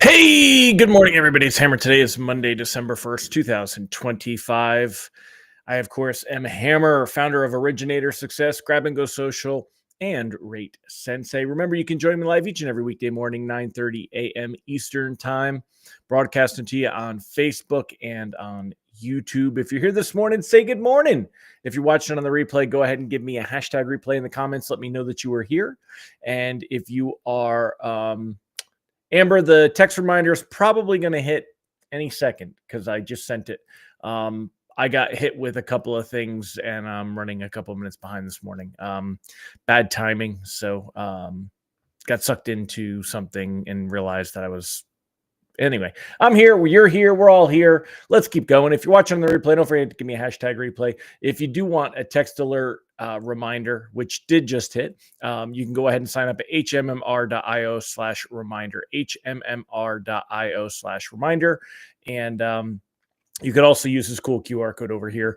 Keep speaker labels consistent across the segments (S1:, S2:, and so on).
S1: Hey, good morning, everybody. It's Hammer. Today is Monday, December 1st, 2025. I, of course, am Hammer, founder of Originator Success, Grab and Go Social, and Rate Sensei. Remember, you can join me live each and every weekday morning, 9:30 a.m. Eastern Time, broadcasting to you on Facebook and on YouTube. If you're here this morning, say good morning. If you're watching on the replay, go ahead and give me a hashtag replay in the comments. Let me know that you were here. And if you are... Amber, the text reminder is probably going to hit any second because I just sent it. I got hit with a couple of things and I'm running a couple of minutes behind this morning. Bad timing. So got sucked into something and realized that I was... Anyway, I'm here. You're here. We're all here. Let's keep going. If you're watching on the replay, don't forget to give me a hashtag replay. If you do want a text alert reminder, which did just hit, you can go ahead and sign up at hmmr.io/reminder, hmmr.io/reminder. And you could also use this cool QR code over here.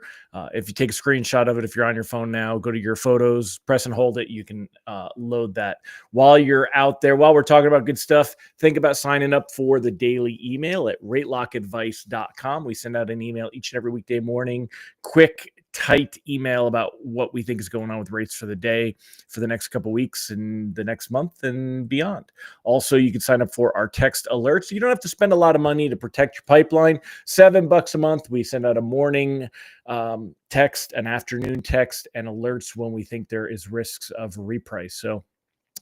S1: If you take a screenshot of it, if you're on your phone now, go to your photos, press and hold it. You can load that. While you're out there, while we're talking about good stuff, think about signing up for the daily email at ratelockadvice.com. We send out an email each and every weekday morning, quick, tight email about what we think is going on with rates for the day, for the next couple weeks and the next month and beyond. Also, you can sign up for our text alerts. You don't have to spend a lot of money to protect your pipeline. $7 a month. We send out a morning text, an afternoon text, and alerts when we think there is risks of reprice. So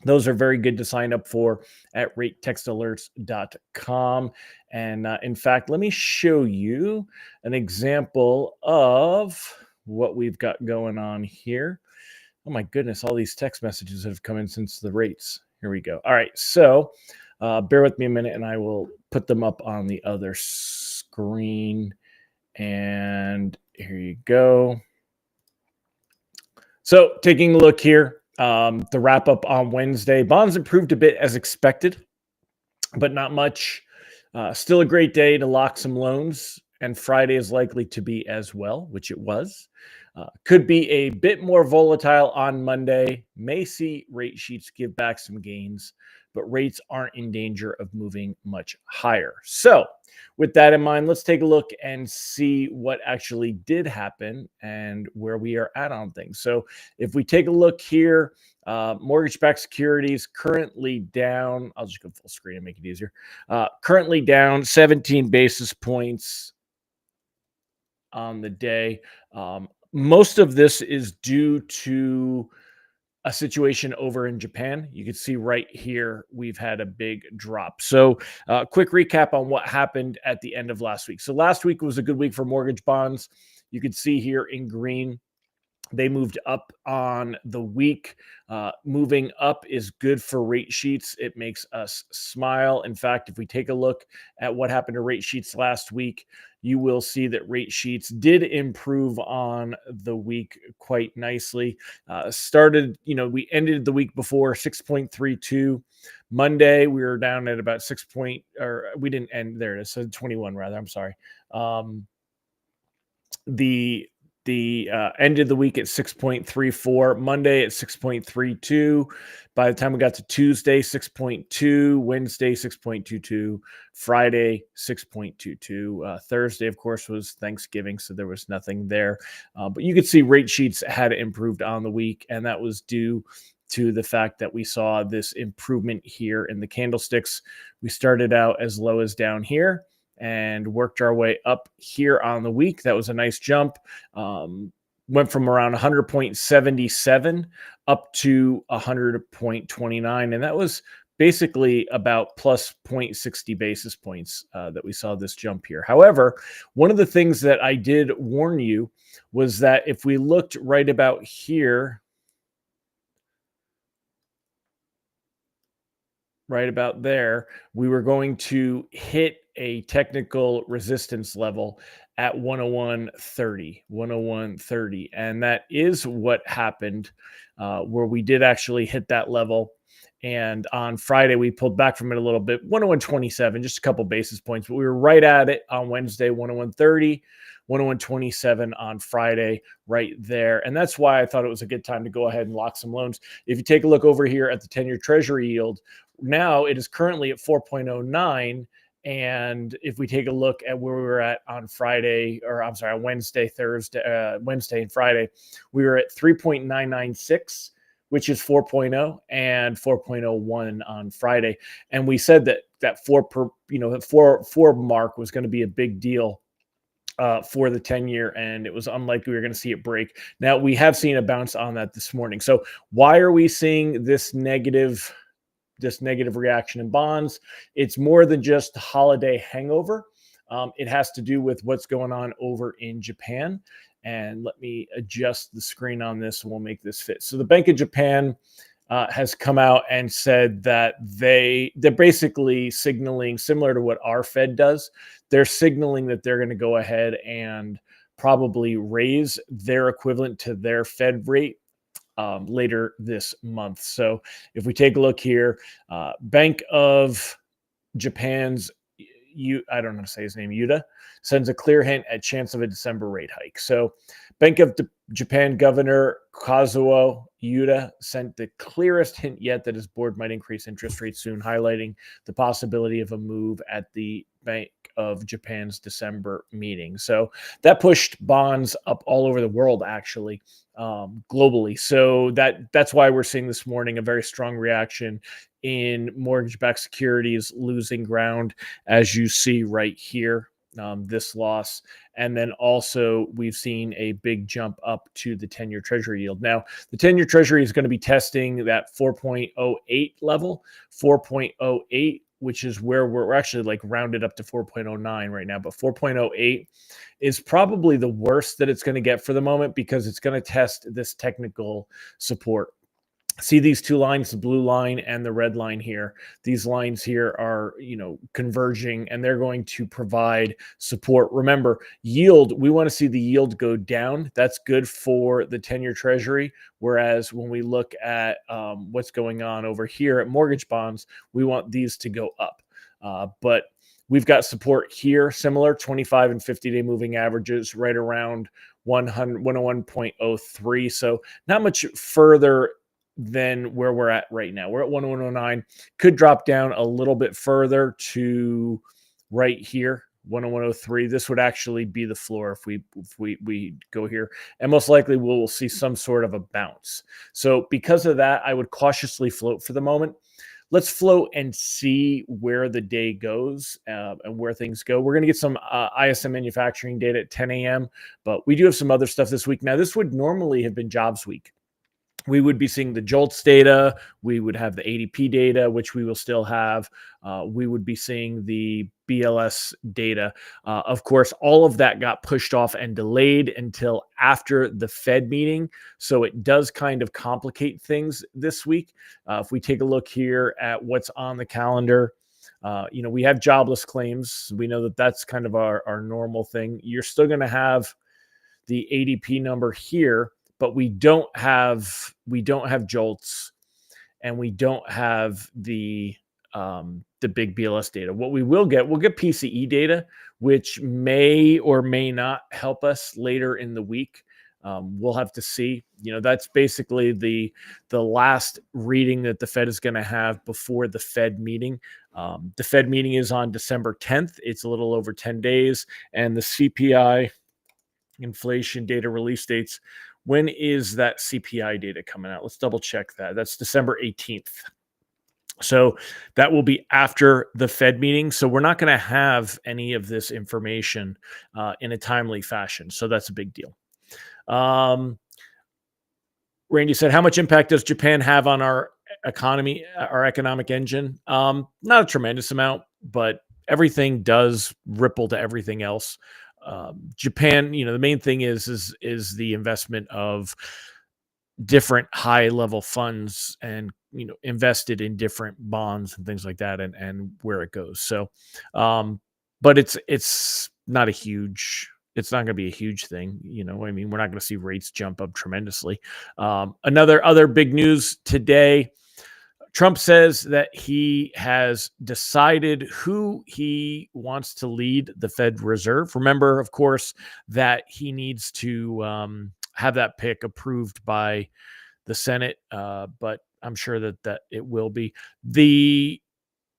S1: those are very good to sign up for at ratetextalerts.com. And in fact, let me show you an example of what we've got going on here. Oh my goodness, all these text messages have come in since the rates. Here we go. All right, so bear with me a minute and I will put them up on the other screen. And here you go. So taking a look here, the wrap up on Wednesday, bonds improved a bit as expected, but not much. Still a great day to lock some loans, and Friday is likely to be as well, which it was. Could be a bit more volatile on Monday. May see rate sheets give back some gains, but rates aren't in danger of moving much higher. So with that in mind, let's take a look and see what actually did happen and where we are at on things. So if we take a look here, mortgage-backed securities currently down. I'll just go full screen and make it easier. Currently down 17 basis points on the day. Most of this is due to a situation over in Japan. You can see right here, we've had a big drop. So quick recap on what happened at the end of last week. So last week was a good week for mortgage bonds. You can see here in green, they moved up on the week. Moving up is good for rate sheets. It makes us smile. In fact, if we take a look at what happened to rate sheets last week, you will see that rate sheets did improve on the week quite nicely. We ended the week before 6.32. Monday, we were down at about we didn't end there. It is, so 21 rather. I'm sorry. The ended the week at 6.34, Monday at 6.32. By the time we got to Tuesday, 6.2, Wednesday, 6.22, Friday, 6.22. Thursday, of course, was Thanksgiving, so there was nothing there. But you could see rate sheets had improved on the week, and that was due to the fact that we saw this improvement here in the candlesticks. We started out as low as down here and worked our way up here on the week. That was a nice jump. Went from around 100.77 up to 100.29. And that was basically about plus 0.60 basis points that we saw this jump here. However, one of the things that I did warn you was that if we looked right about here, right about there, we were going to hit a technical resistance level at 101.30, 101.30. And that is what happened, where we did actually hit that level. And on Friday, we pulled back from it a little bit, 101.27, just a couple basis points, but we were right at it on Wednesday, 101.30, 101.27 on Friday, right there. And that's why I thought it was a good time to go ahead and lock some loans. If you take a look over here at the 10-year Treasury yield, now it is currently at 4.09. And if we take a look at where we were at on Friday, or I'm sorry, on Wednesday, Wednesday and Friday, we were at 3.996, which is 4.0, and 4.01 on Friday. And we said that that four mark was going to be a big deal for the 10-year, and it was unlikely we were going to see it break. Now, we have seen a bounce on that this morning. So why are we seeing this negative reaction in bonds? It's more than just holiday hangover. It has to do with what's going on over in Japan. And let me adjust the screen on this and we'll make this fit. So the Bank of Japan has come out and said that they're basically signaling, similar to what our Fed does, they're signaling that they're going to go ahead and probably raise their equivalent to their Fed rate later this month. So if we take a look here, Bank of Japan's, I don't know how to say his name, Yuta, sends a clear hint at chance of a December rate hike. So Bank of Japan Governor Kazuo Yuta sent the clearest hint yet that his board might increase interest rates soon, highlighting the possibility of a move at the Bank of Japan's December meeting. So that pushed bonds up all over the world, actually, globally. So that's why we're seeing this morning a very strong reaction in mortgage-backed securities losing ground, as you see right here, this loss. And then also we've seen a big jump up to the 10-year Treasury yield. Now, the 10-year Treasury is going to be testing that 4.08 level, 4.08, which is where we're actually like rounded up to 4.09 right now. But 4.08 is probably the worst that it's going to get for the moment, because it's going to test this technical support. See these two lines, the blue line and the red line here. These lines here are, converging, and they're going to provide support. Remember, yield, we want to see the yield go down. That's good for the 10-year Treasury. Whereas when we look at what's going on over here at mortgage bonds, we want these to go up. But we've got support here, similar 25 and 50-day moving averages right around 101.03. So not much further than where we're at right now. We're at 101.09. Could drop down a little bit further to right here, 101.03. This would actually be the floor if we go here, and most likely we'll see some sort of a bounce. So because of that, I would cautiously float for the moment. Let's float and see where the day goes and where things go. We're going to get some ISM manufacturing data at 10 a.m., but we do have some other stuff this week. Now, this would normally have been jobs week. We would be seeing the JOLTS data. We would have the ADP data, which we will still have. We would be seeing the BLS data. Of course, all of that got pushed off and delayed until after the Fed meeting. So it does kind of complicate things this week. If we take a look here at what's on the calendar, we have jobless claims. We know that that's kind of our normal thing. You're still going to have the ADP number here, but we don't have JOLTS, and we don't have the big BLS data. What we'll get PCE data, which may or may not help us later in the week. We'll have to see. That's basically the last reading that the Fed is going to have before the Fed meeting. The Fed meeting is on December 10th. It's a little over 10 days, and the CPI inflation data release dates. When is that CPI data coming out? Let's double check that. That's December 18th. So that will be after the Fed meeting. So we're not going to have any of this information in a timely fashion. So that's a big deal. Randy said, how much impact does Japan have on our economy, our economic engine? Not a tremendous amount, but everything does ripple to everything else. Japan, the main thing is the investment of different high level funds and invested in different bonds and things like that, and where it goes. So but it's not a huge, it's not going to be a huge thing. I mean, we're not going to see rates jump up tremendously. Another other big news today: Trump says that he has decided who he wants to lead the Fed Reserve. Remember, of course, that he needs to have that pick approved by the Senate, but I'm sure that it will be.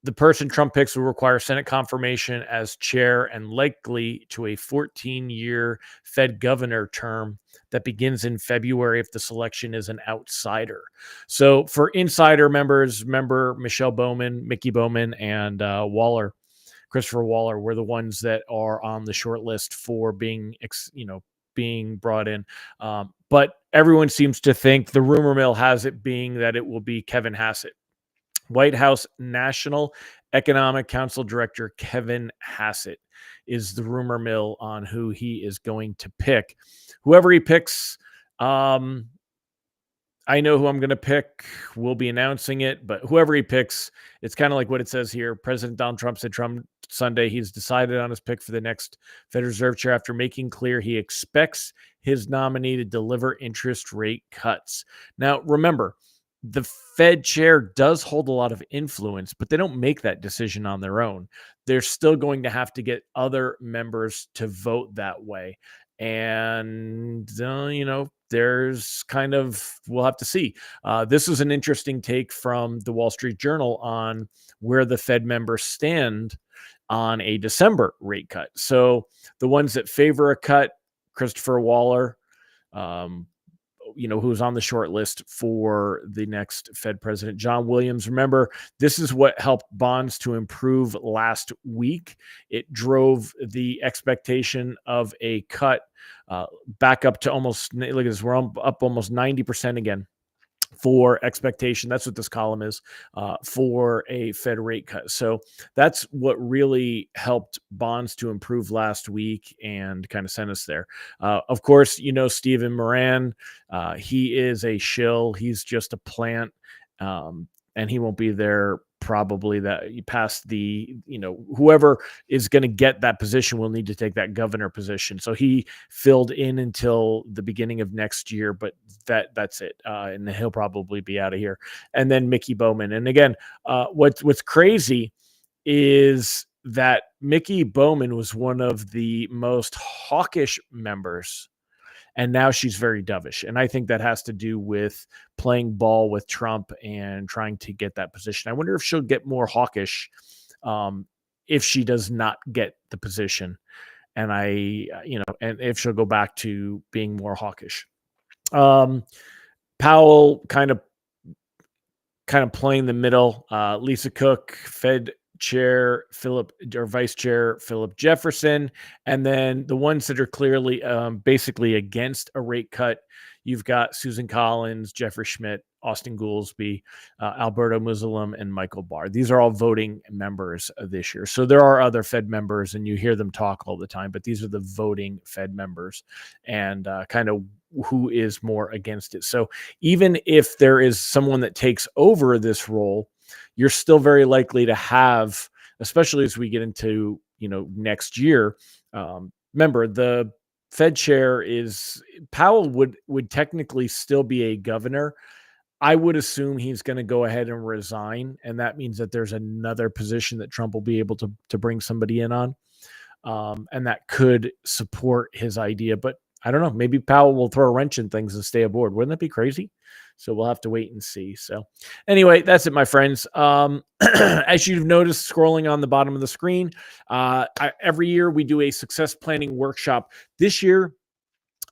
S1: The person Trump picks will require Senate confirmation as chair and likely to a 14-year Fed governor term that begins in February if the selection is an outsider. So for insider members, remember Michelle Bowman, Mickey Bowman, and Christopher Waller were the ones that are on the short list for being brought in. But everyone seems to think, the rumor mill has it being, that it will be Kevin Hassett. White House National Economic Council Director Kevin Hassett is the rumor mill on who he is going to pick. Whoever he picks, I know who I'm going to pick. We'll be announcing it, but whoever he picks, it's kind of like what it says here. President Donald Trump said Sunday he's decided on his pick for the next Fed Reserve chair after making clear he expects his nominee to deliver interest rate cuts. Now, remember, the Fed chair does hold a lot of influence, but they don't make that decision on their own. They're still going to have to get other members to vote that way. And, there's we'll have to see. This is an interesting take from the Wall Street Journal on where the Fed members stand on a December rate cut. So the ones that favor a cut: Christopher Waller, who's on the short list for the next Fed president. John Williams. Remember, this is what helped bonds to improve last week. It drove the expectation of a cut back up to almost, look at this, we're up almost 90% again for expectation. That's what this column is, for a Fed rate cut. So that's what really helped bonds to improve last week and kind of sent us there. Of course, Stephen Moran, he is a shill. He's just a plant, and he won't be there probably. That you pass the, whoever is going to get that position will need to take that governor position. So he filled in until the beginning of next year, but that's it. And he'll probably be out of here. And then Mickey Bowman. And again, what's crazy is that Mickey Bowman was one of the most hawkish members, and now she's very dovish. And I think that has to do with playing ball with Trump and trying to get that position. I wonder if she'll get more hawkish if she does not get the position. And and if she'll go back to being more hawkish. Powell kind of playing the middle. Lisa Cook, Fed Chair Vice Chair Philip Jefferson, and then the ones that are clearly basically against a rate cut, you've got Susan Collins, Jeffrey Schmidt, Austin Goolsbee, Alberto Muslim, and Michael Barr. These are all voting members this year. So there are other Fed members, and you hear them talk all the time, but these are the voting Fed members, and kind of who is more against it. So even if there is someone that takes over this role, you're still very likely to have, especially as we get into, next year. Remember, the Fed chair is Powell would technically still be a governor. I would assume he's going to go ahead and resign. And that means that there's another position that Trump will be able to bring somebody in on. And that could support his idea, but I don't know. Maybe Powell will throw a wrench in things and stay aboard. Wouldn't that be crazy? So we'll have to wait and see. So anyway, that's it, my friends. As you've noticed, scrolling on the bottom of the screen, every year we do a success planning workshop. This year,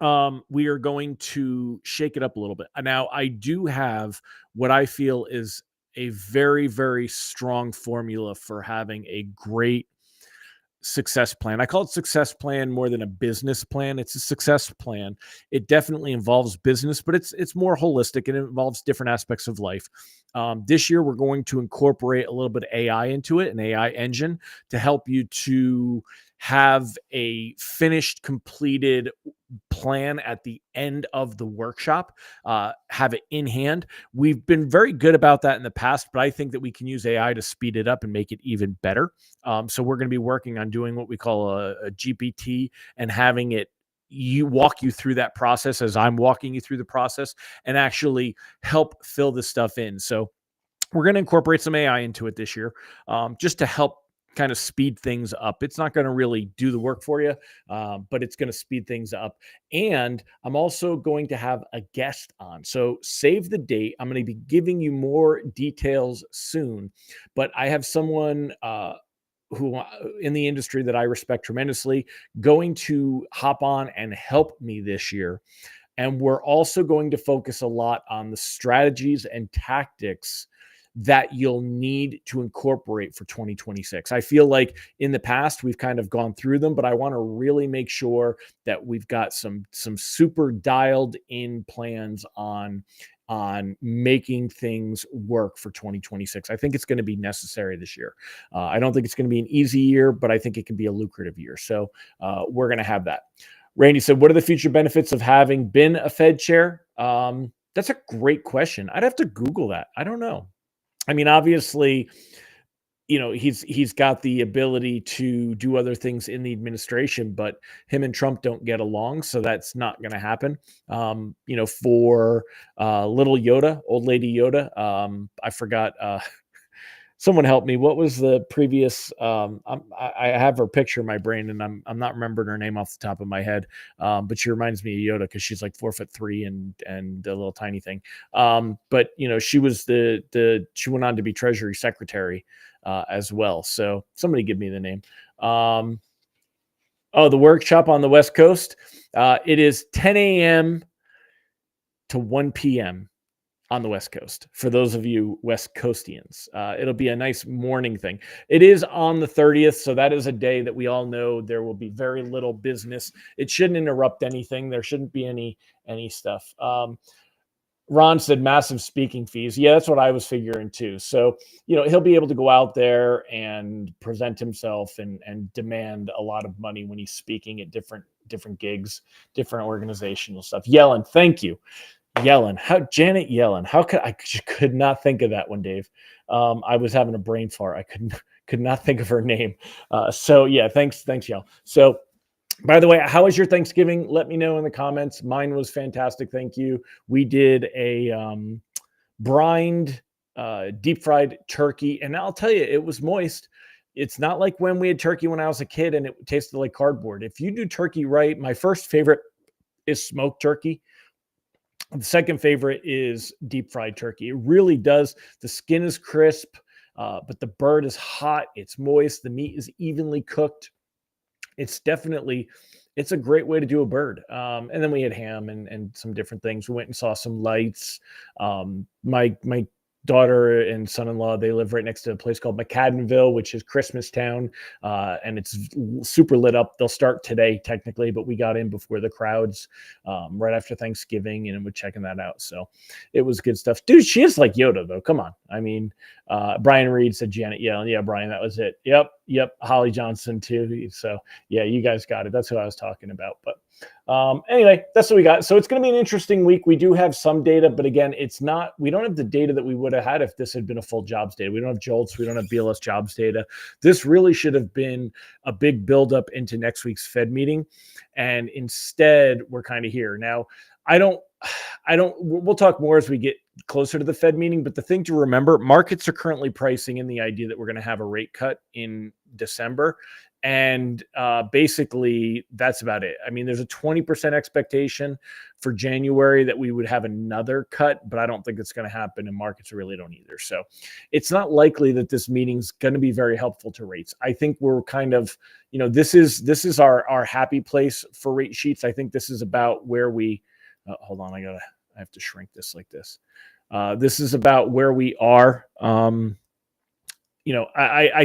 S1: we are going to shake it up a little bit. Now, I do have what I feel is a very, very strong formula for having a great success plan. I call it success plan more than a business plan. It's a success plan. It definitely involves business, but it's more holistic and it involves different aspects of life. This year, we're going to incorporate a little bit of AI into it, an AI engine to help you to have a finished, completed plan at the end of the workshop, have it in hand. We've been very good about that in the past, but I think that we can use AI to speed it up and make it even better. So we're going to be working on doing what we call a GPT and having it walk you through that process as I'm walking you through the process and actually help fill this stuff in. So we're going to incorporate some AI into it this year, just to help kind of speed things up. It's not going to really do the work for you, but it's going to speed things up. And I'm also going to have a guest on. So save the date. I'm going to be giving you more details soon, but I have someone who in the industry that I respect tremendously going to hop on and help me this year. And we're also going to focus a lot on the strategies and tactics that you'll need to incorporate for 2026. I feel like in the past we've kind of gone through them, but I want to really make sure that we've got some super dialed in plans on making things work for 2026. I think it's going to be necessary this year. I don't think it's going to be an easy year, but I think it can be a lucrative year. So we're going to have that. Randy said, what are the future benefits of having been a Fed chair? That's a great question. I'd have to Google that. I don't know. I mean, obviously, he's got the ability to do other things in the administration, but him and Trump don't get along, so that's not going to happen. For little Yoda, old lady Yoda, I forgot. Someone help me. What was the previous? I have her picture in my brain, and I'm not remembering her name off the top of my head. But she reminds me of Yoda because she's like 4'3" and a little tiny thing. But she was she went on to be Treasury Secretary as well. So somebody give me the name. The workshop on the West Coast. It is 10 a.m. to 1 p.m. on the West Coast. For those of you West Coastians, it'll be a nice morning thing. It is on the 30th, so that is a day that we all know there will be very little business. It shouldn't interrupt anything. There shouldn't be any stuff. Ron said massive speaking fees. Yeah, that's what I was figuring too. So, he'll be able to go out there and present himself and demand a lot of money when he's speaking at different gigs, different organizational stuff. Yellen, thank you. Janet Yellen. I could not think of that one, Dave. I was having a brain fart. I could not think of her name. So yeah, thanks, Yell. So, by the way, how was your Thanksgiving? Let me know in the comments. Mine was fantastic. Thank you. We did a brined, deep fried turkey, and I'll tell you, it was moist. It's not like when we had turkey when I was a kid and it tasted like cardboard. If you do turkey right, my first favorite is smoked turkey. The second favorite is deep fried turkey. It really does. The skin is crisp, but the bird is hot. It's moist. The meat is evenly cooked. It's a great way to do a bird. And then we had ham and some different things. We went and saw some lights. My daughter and son-in-law, they live right next to a place called McAdenville, which is Christmas town, and it's super lit up. They'll start today technically, but we got in before the crowds right after Thanksgiving, and we're checking that out. So it was good stuff. Dude, she is like Yoda though. Come on. I mean, Brian Reed said Janet Yellen. Yeah, Brian, that was it. Yep. Holly Johnson too. So yeah, you guys got it. That's who I was talking about. But anyway, that's what we got. So it's going to be an interesting week. We do have some data, but again, we don't have the data that we would have had if this had been a full jobs data. We don't have JOLTS. We don't have BLS jobs data. This really should have been a big buildup into next week's Fed meeting. And instead we're kind of here now. We'll talk more as we get closer to the Fed meeting, but the thing to remember, markets are currently pricing in the idea that we're going to have a rate cut in December. And basically, that's about it. I mean, there's a 20% expectation for January that we would have another cut, but I don't think it's going to happen, and markets really don't either. So it's not likely that this meeting's going to be very helpful to rates. I think we're kind of, this is our happy place for rate sheets. I think this is about where we hold on. I have to shrink this like this. This is about where we are. I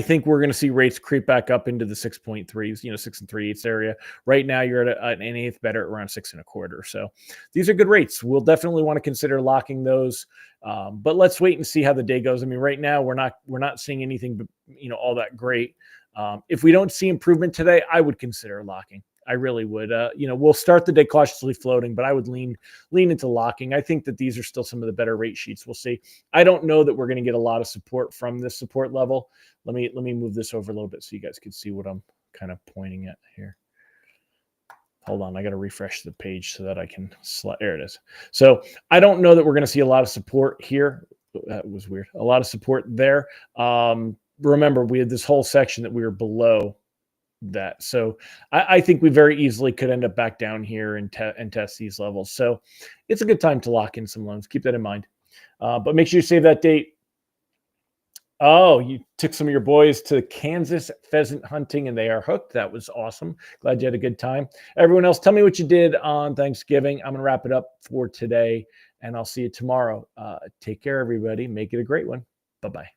S1: think we're going to see rates creep back up into the 6.3s, 6 3/8 area. Right now, you're at an eighth better at around 6 1/4. So these are good rates. We'll definitely want to consider locking those. But let's wait and see how the day goes. I mean, right now we're not seeing anything, all that great. If we don't see improvement today, I would consider locking. I really would. We'll start the day cautiously floating, but I would lean into locking. I think that these are still some of the better rate sheets. We'll see. I don't know that we're going to get a lot of support from this support level. Let me move this over a little bit so you guys can see what I'm kind of pointing at here. Hold on, I got to refresh the page so that I can there it is. So I don't know that we're going to see a lot of support here. That was weird. A lot of support there. Remember, we had this whole section that we were below that. So I think we very easily could end up back down here and test these levels. So it's a good time to lock in some loans. Keep that in mind. But make sure you save that date. Oh, you took some of your boys to Kansas pheasant hunting and they are hooked. That was awesome. Glad you had a good time. Everyone else, tell me what you did on Thanksgiving. I'm going to wrap it up for today and I'll see you tomorrow. Take care, everybody. Make it a great one. Bye-bye.